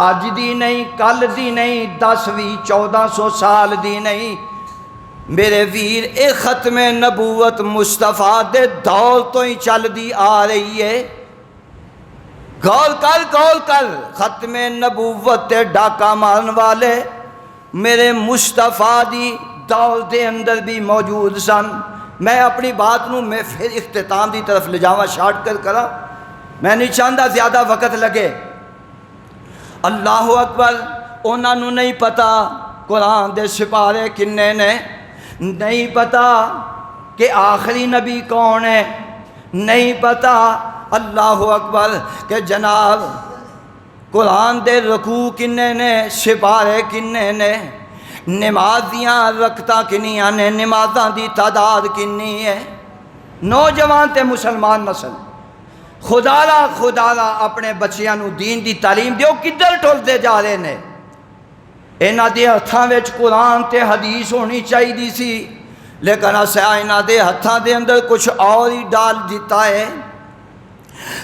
اج دی نہیں، کل دی نہیں، 10-1400 سال دی نہیں میرے ویر، اے ختم نبوت مصطفیٰ دے دور تو ہی چل دی آ رہی ہے۔ غور کر، ختم نبوت تے ڈاکہ مارن والے میرے مصطفیٰ دی دور دے اندر بھی موجود سن۔ میں اپنی بات نو میں پھر اختتام دی طرف لے جاواں، شارٹ کرا، میں نہیں چاہتا زیادہ وقت لگے۔ اللہ اکبر، انہاں نو نہیں پتا قرآن دے سپارے کنے نے، نہیں پتا کہ آخری نبی کون ہے، نہیں پتا اللہ اکبر کہ جناب قرآن دے رکوع کنے نے، سپارے کنے نے، نمازیاں رکعتاں کنیاں نے، نمازاں دی تعداد کنی ہے۔ نوجوان تے مسلمان نسل خدا را اپنے بچیاں نو دین دی تعلیم دیو، کدھر ٹھلدے جا رہے نے؟ انہاں دے ہتھاں وچ قرآن تے حدیث ہونی چاہیے سی، لیکن اساں انہاں دے ہتھاں دے اندر کچھ اور ہی ڈال دیتا ہے۔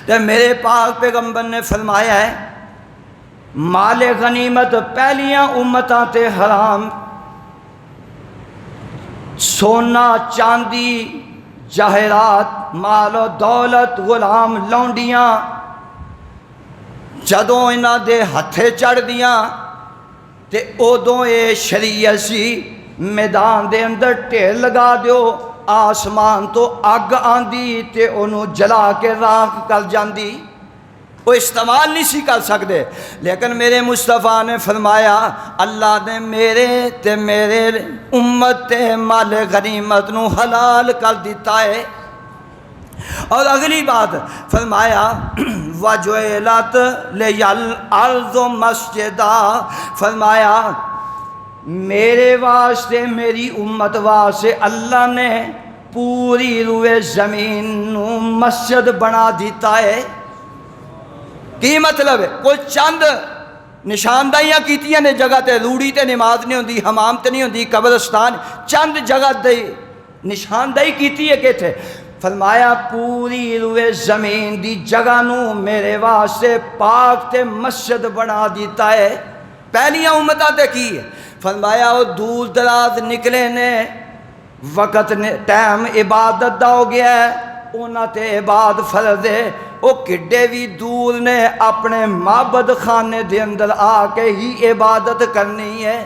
تے میرے پاک پیغمبر نے فرمایا ہے مال غنیمت پہلیاں امتاں تے حرام، سونا چاندی جواہرات مال و دولت غلام لونڈیاں جدوں انہاں دے ہتھے چڑھ دیاں تے ادوں اے شریعت سی میدان دے اندر ڈھیر لگا دیو، آسمان تو اگ آندی تے انہوں جلا کے راکھ کر جاندی، وہ استعمال نہیں سی کر سکتے۔ لیکن میرے مصطفیٰ نے فرمایا اللہ نے میرے تے میرے امت تے مال غنیمت نو حلال کر دیتا ہے۔ اور اگلی بات فرمایا وَجُعِلَتْ لِيَ الْأَرْضُ مَسْجِدًا، فرمایا میرے واسطے میری امت واسطے اللہ نے پوری روئے زمین نو مسجد بنا دیتا ہے۔ کی مطلب ہے؟ کوئی چند نشاندہیاں کیتیاں نے جگہ تے روڑی تے نماز نہیں ہوندی، حمام تے نہیں ہوندی، قبرستان چند جگہ تے نشاندہی کیتی ہے کہ تھے فرمایا پوری روئے زمین دی جگہ نو میرے واسطے پاک تے مسجد بنا دیتا ہے۔ پہلیاں امتاں تے کی ہے فرمایا وہ دور دراز نکلے نے وقت نے ٹائم عبادت دا ہو گیا ہے اونا تے عباد فرض ہے، وہ کڈے بھی دور نے اپنے معبد خانے دے اندر آ کے ہی عبادت کرنی ہے،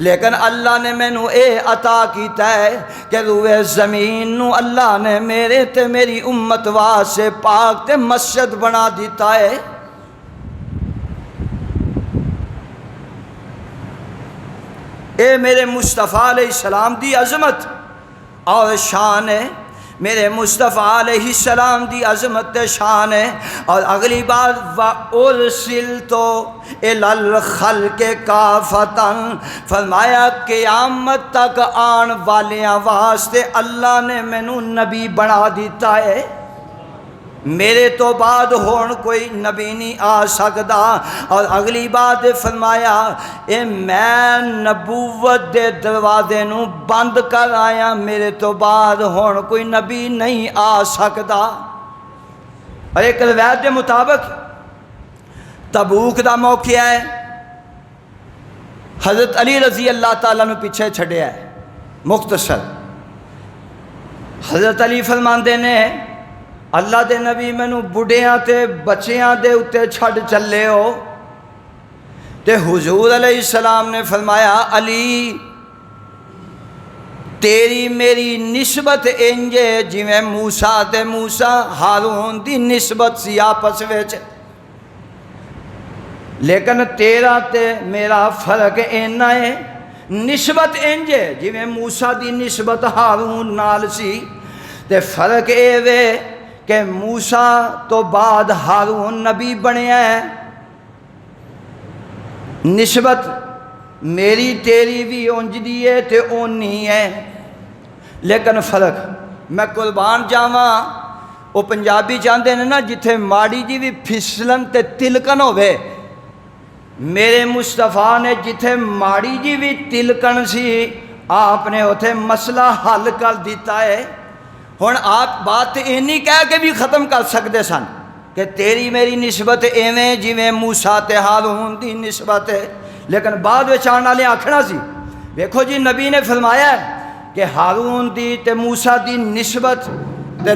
لیکن اللہ نے میں نو اے عطا کیتا ہے کہ روئے زمین نو اللہ نے میرے تے میری امت واسے پاک تے مسجد بنا دیتا ہے۔ اے میرے مصطفیٰ علیہ السلام دی عظمت اور شان ہے، میرے مصطفیٰ علیہ السلام دی عظمت شان ہے۔ اور اگلی بار وَأُرْسِلْتُ إِلَى الْخَلْقِ كَافَةً فرمایا قیامت تک آن والیاں واسطے اللہ نے مینوں نبی بنا دیتا ہے، میرے تو بعد ہون کوئی نبی نہیں آ سکدا۔ اور اگلی بات فرمایا اے میں نبوت دے دروازے نو بند کر آیا، میرے تو بعد ہون کوئی نبی نہیں آ سکدا۔ اور ایک روایت کے مطابق تبوک دا موقع ہے، حضرت علی رضی اللہ تعالیٰ نو پیچھے چھڑیا ہے، مختصر حضرت علی فرماندے نے اللہ دے نبی مینوں بڑھیاں تے بچیاں دے اتے چھڑ چلے ہو، تے حضور علیہ السلام نے فرمایا علی تیری میری نسبت انجے جویں موسیٰ تے موسیٰ ہارون دی نسبت سی آپس وچ، لیکن تیرا تے میرا فرق اینا ہے، نسبت انجے جویں موسیٰ دی نسبت ہارون نال سی، تے فرق اے وے کہ موسیٰ تو بعد ہارون نبی بنے ہیں، نسبت میری تیری بھی اونج دی ہے تے اونی ہے، لیکن فرق میں قربان جاواں وہ پنجابی چاہتے ہیں نا جتھے ماڑی جی بھی پھسلن تے تلکن ہوئے، میرے مصطفیٰ نے جتھے ماڑی جی بھی تلکن سی آپ نے اتھے مسئلہ حل کر دیتا ہے۔ ہن آپ بات اینی کہہ کے بھی ختم کر سکتے سن کہ تیری میری نسبت ایویں جویں موسیٰ تے ہارون دی نسبت ہے، لیکن بعد وچ آن والے آکھنا سی دیکھو جی نبی نے فرمایا ہے کہ ہارون دی تے موسیٰ دی نسبت تے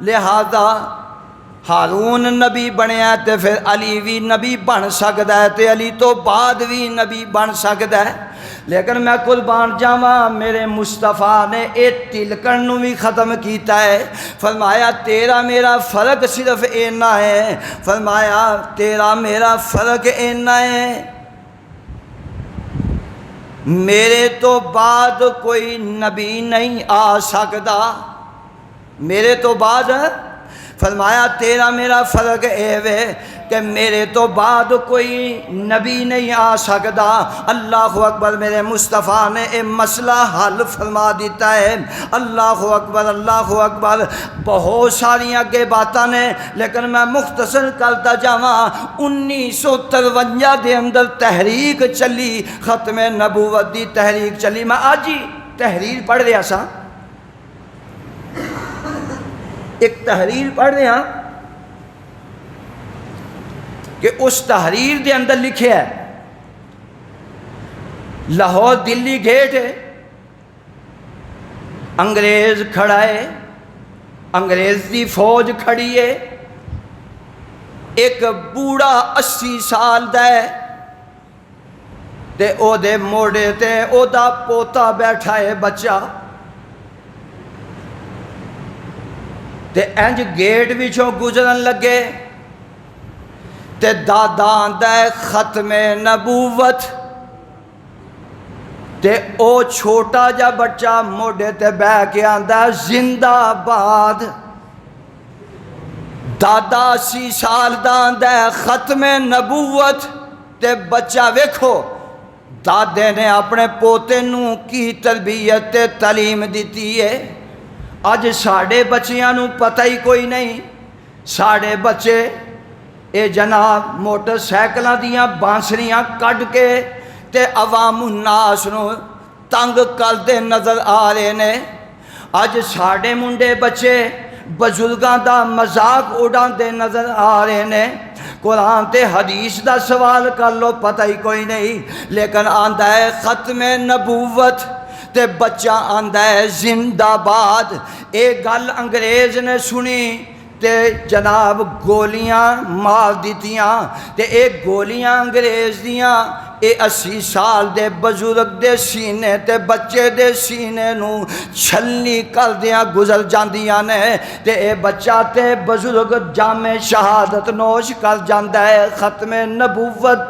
لہذا ہارون نبی بنیا تے پھر علی بھی نبی بن سکتا ہے تے علی تو بعد بھی نبی بن سکتا ہے، لیکن میں قربان جاواں میرے مصطفیٰ نے اے تلکن نو بھی ختم کیتا ہے، فرمایا تیرا میرا فرق صرف اینا ہے، فرمایا تیرا میرا فرق اینا ہے میرے تو بعد کوئی نبی نہیں آ سکتا، میرے تو بعد فرمایا تیرا میرا فرق اے وے کہ میرے تو بعد کوئی نبی نہیں آ سکتا۔ اللہ اکبر، میرے مصطفیٰ نے اے مسئلہ حل فرما دیتا ہے۔ اللہ اکبر، اللہ اکبر، بہت ساری اگے باتاں نے لیکن میں مختصر کرتا جاواں۔ 1953 دے اندر تحریک چلی، ختم نبوت دی تحریک چلی، میں آج ہی تحریر پڑھ رہا سا، ایک تحریر پڑھ رہے ہیں کہ اس تحریر دے اندر لکھے ہے لاہور دلی گیٹ ہے، انگریز کھڑا ہے، انگریز دی فوج کھڑی ہے، ایک بوڑھا 80 سال دا ہے تے او دے موڑے تے او دا پوتا بیٹھا ہے بچہ، تے انج گیٹ وچوں گزرن لگے تے دادا آندا ہے ختم نبوت، تے او چھوٹا جا بچہ موڑے تے بہ کے آندا ہے زندہ باد، دادا 80 سال دا آندا ہے ختم نبوت، تے بچہ ویکھو دادے نے اپنے پوتے نوں کی تربیت تے تعلیم دیتی ہے۔ اج ساڑے بچیاں نوں پتہ ہی کوئی نہیں، ساڑے بچے اے جناب موٹر سائیکلاں دیاں بانسریاں کڈ کے تے عوام الناس نو تنگ کردے نظر آ رہے نے۔ اج ساڈے منڈے بچے بزرگاں دا مذاق اڑاندے نظر آ رہے نے۔ قرآن تے حدیث دا سوال کر لو پتہ ہی کوئی نہیں، لیکن آندا ہے ختم نبوت تے بچہ آندا ہے زندہ باد۔ اے گل انگریز نے سنی تے جناب گولیاں مار دیتیاں، تے اے گولیاں انگریز دیاں اے 80 سال دے بزرگ دے سینے تے بچے دے سینے نو چھلنی کر دیاں گزر جاندیاں نے، تے اے بچہ تے بزرگ جام شہادت نوش کر جاندا ہے۔ ختم نبوت،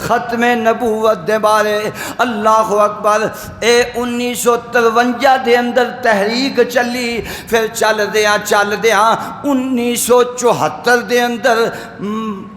ختم نبوت دے بارے اللہ اکبر۔ اے 1953 دے اندر تحریک چلی، پھر چل دیاں 1974 دے اندر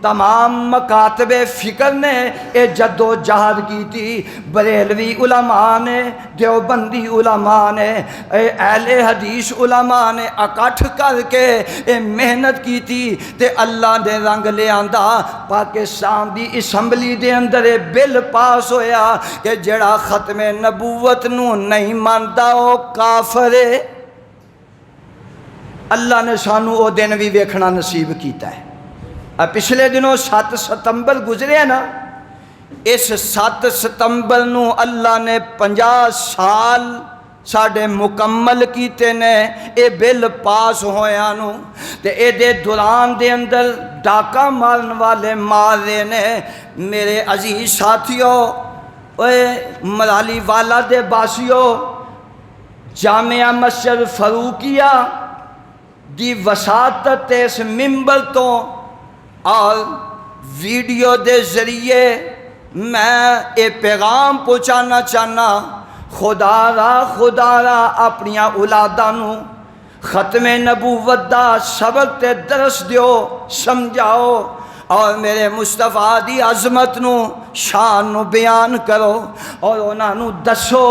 تمام مکاتب فکر نے اے جد و جہد کی تھی۔ بریلوی علماء نے، دیوبندی علماء نے، اے اہل حدیث علماء نے اکٹھ کر کے اے محنت کی تھی، تے اللہ نے رنگ لے آندا۔ پاکستان دی اسمبلی دے اندر اے بل پاس ہویا کہ جڑا ختم نبوت نو نہیں ماندا او کافر ہے۔ اللہ نے سانو او دن بھی ویکھنا نصیب کیتا ہے۔ پچھلے دنوں 7 ستمبر گزرے نا، اس 7 ستمبر نو اللہ نے 50 سال ساڑھے مکمل کیتے نے اے بل پاس ہویا نو، تے اے دے دوران دے اندر ڈاکہ مارن والے مار رہے نے۔ میرے عزیز ساتھیوں، اے مرالی والا دے باسیوں، جامعہ مسجد فاروقیہ دی وساطت اس ممبر تو اور ویڈیو دے ذریعے میں اے پیغام پہنچانا چاہنا، خدا را اپنیاں اولاداں نو ختم نبوت دا سبق تے درس دیو، سمجھاؤ، اور میرے مصطفیٰ دی عظمت نو شان نو بیان کرو، اور انہاں نو دسو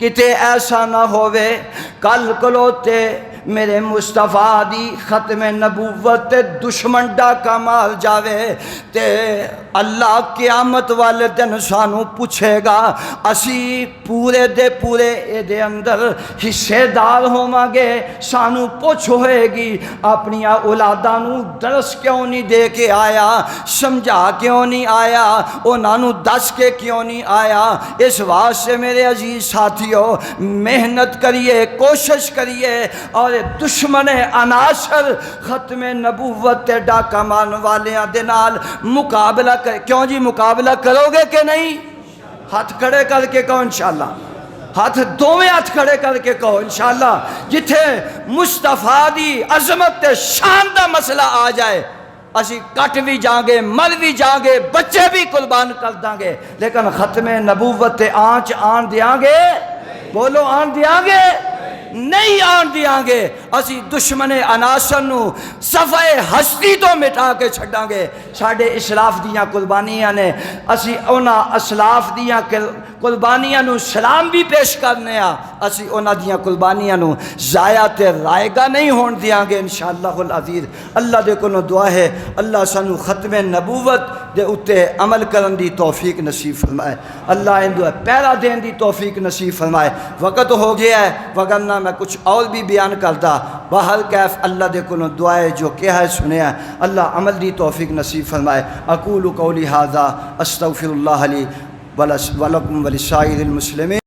کتے ایسا نہ ہوئے کل کلوتے میرے مصطفیٰ دی ختم نبوت تے دشمن ڈاکہ مار جاوے، تے اللہ قیامت والے دن سانو پوچھے گا، اسی پورے دے پورے اے دے اندر حصے دار ہوواں گے۔ سانو پوچھ ہوئے گی اپنی اولاداں نو درس کیوں نہیں دے کے آیا، سمجھا کیوں نہیں آیا، انہاں نو دس کے کیوں نہیں آیا۔ اس واسطے میرے عزیز ساتھیوں، محنت کریے، کوشش کریے، اور دشمن عناصر ختم نبوت تے ڈاکہ مارن والیاں دے نال مقابلہ کر۔ کیوں جی مقابلہ کرو گے کہ نہیں؟ ہاتھ کھڑے کر کے کہو انشاءاللہ، ہاتھ دوویں ہاتھ کھڑے کر کے کہو انشاءاللہ۔ جتھے مصطفیٰ دی عظمت تے شان دا مسئلہ آ جائے، اسی کٹ بھی جاں گے، مر بھی جاں گے، بچے بھی قربان کر داں گے، لیکن ختم نبوت تے آنچ آن دیاں گے؟ بولو آن دیاں گے؟ نہیں آن دیاں گے۔ اسی دشمن عناصر نو صفحہ ہستی تو مٹا کے چھڑاں گے۔ ساڑھے اسلاف دیاں قربانیاں نے، اسی اونا اسلاف دیاں قربانیاں نو سلام بھی پیش کرنے ہاں، اسی اونا دیاں قربانیاں نو ضائع تے رائے گا نہیں ہون دیاں گے انشاءاللہ العزیز۔ اللہ دے کو دعا ہے اللہ سانو ختم نبوت دے اتے عمل کرن دی توفیق نصیب فرمائے، اللہ ان دعا پیرا دین دی توفیق نصیب فرمائے۔ وقت ہو گیا ہے، وگرنہ میں کچھ اور بھی بیان کرتا، بہر کیف اللہ دے کو دعائے جو کیا ہے سنے ہیں، اللہ عمل دی توفیق نصیب فرمائے۔ اقول قولی ھذا استغفر اللہ لی ولکم ولسائر المسلمین۔